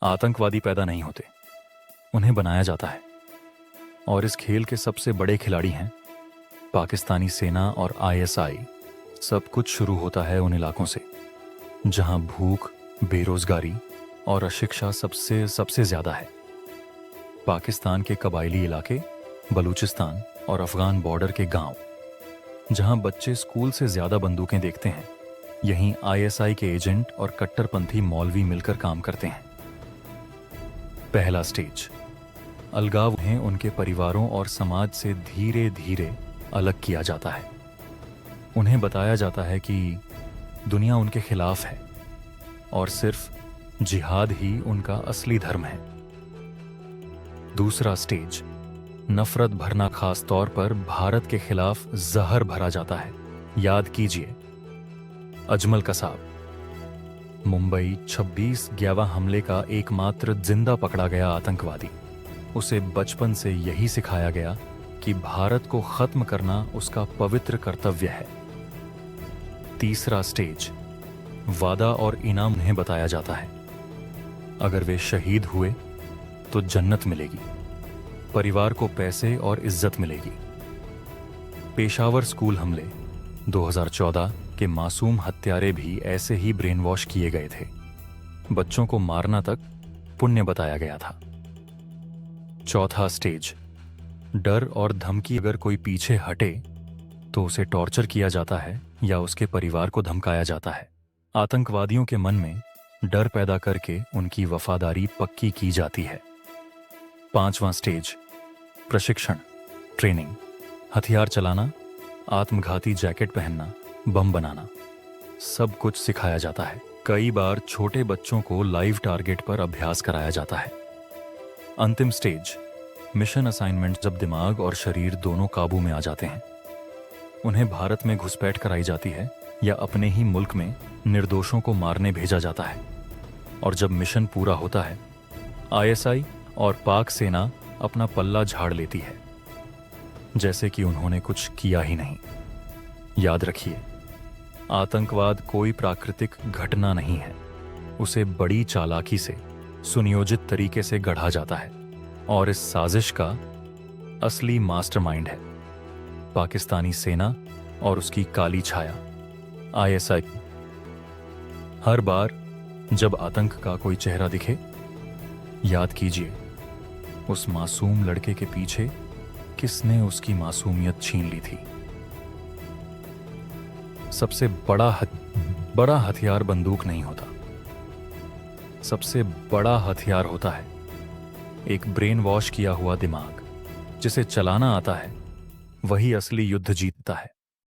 आतंकवादी पैदा नहीं होते, उन्हें बनाया जाता है। और इस खेल के सबसे बड़े खिलाड़ी हैं पाकिस्तानी सेना और आईएसआई। सब कुछ शुरू होता है उन इलाकों से जहां भूख, बेरोजगारी और अशिक्षा सबसे सबसे ज्यादा है। पाकिस्तान के कबायली इलाके, बलूचिस्तान और अफगान बॉर्डर के गांव, जहां बच्चे स्कूल से ज्यादा बंदूकें देखते हैं, यहीं आईएसआई के एजेंट और कट्टरपंथी मौलवी मिलकर काम करते हैं। पहला स्टेज, अलगाव। उन्हें उनके परिवारों और समाज से धीरे धीरे अलग किया जाता है। उन्हें बताया जाता है कि दुनिया उनके खिलाफ है और सिर्फ जिहाद ही उनका असली धर्म है। दूसरा स्टेज, नफरत भरना। खास तौर पर भारत के खिलाफ जहर भरा जाता है। याद कीजिए, अजमल कसाब, मुंबई 26/11 हमले का एकमात्र जिंदा पकड़ा गया आतंकवादी। उसे बचपन से यही सिखाया गया कि भारत को खत्म करना उसका पवित्र कर्तव्य है। तीसरा स्टेज, वादा और इनाम। उन्हें बताया जाता है अगर वे शहीद हुए तो जन्नत मिलेगी, परिवार को पैसे और इज्जत मिलेगी। पेशावर स्कूल हमले 2014 के मासूम हत्यारे भी ऐसे ही ब्रेन वॉश किए गए थे। बच्चों को मारना तक पुण्य बताया गया था। चौथा स्टेज, डर और धमकी। अगर कोई पीछे हटे तो उसे टॉर्चर किया जाता है या उसके परिवार को धमकाया जाता है। आतंकवादियों के मन में डर पैदा करके उनकी वफादारी पक्की की जाती है। पांचवां स्टेज, प्रशिक्षण, ट्रेनिंग। हथियार चलाना, आत्मघाती जैकेट पहनना, बम बनाना, सब कुछ सिखाया जाता है। कई बार छोटे बच्चों को लाइव टारगेट पर अभ्यास कराया जाता है। अंतिम स्टेज, मिशन असाइनमेंट। जब दिमाग और शरीर दोनों काबू में आ जाते हैं, उन्हें भारत में घुसपैठ कराई जाती है या अपने ही मुल्क में निर्दोषों को मारने भेजा जाता है। और जब मिशन पूरा होता है, आईएसआई और पाक सेना अपना पल्ला झाड़ लेती है, जैसे कि उन्होंने कुछ किया ही नहीं। याद रखिए, आतंकवाद कोई प्राकृतिक घटना नहीं है। उसे बड़ी चालाकी से, सुनियोजित तरीके से गढ़ा जाता है। और इस साजिश का असली मास्टरमाइंड है पाकिस्तानी सेना और उसकी काली छाया, आईएसआई। हर बार जब आतंक का कोई चेहरा दिखे, याद कीजिए उस मासूम लड़के के पीछे किसने उसकी मासूमियत छीन ली थी। सबसे बड़ा हथियार बंदूक नहीं होता। सबसे बड़ा हथियार होता है एक ब्रेन वॉश किया हुआ दिमाग। जिसे चलाना आता है वही असली युद्ध जीतता है।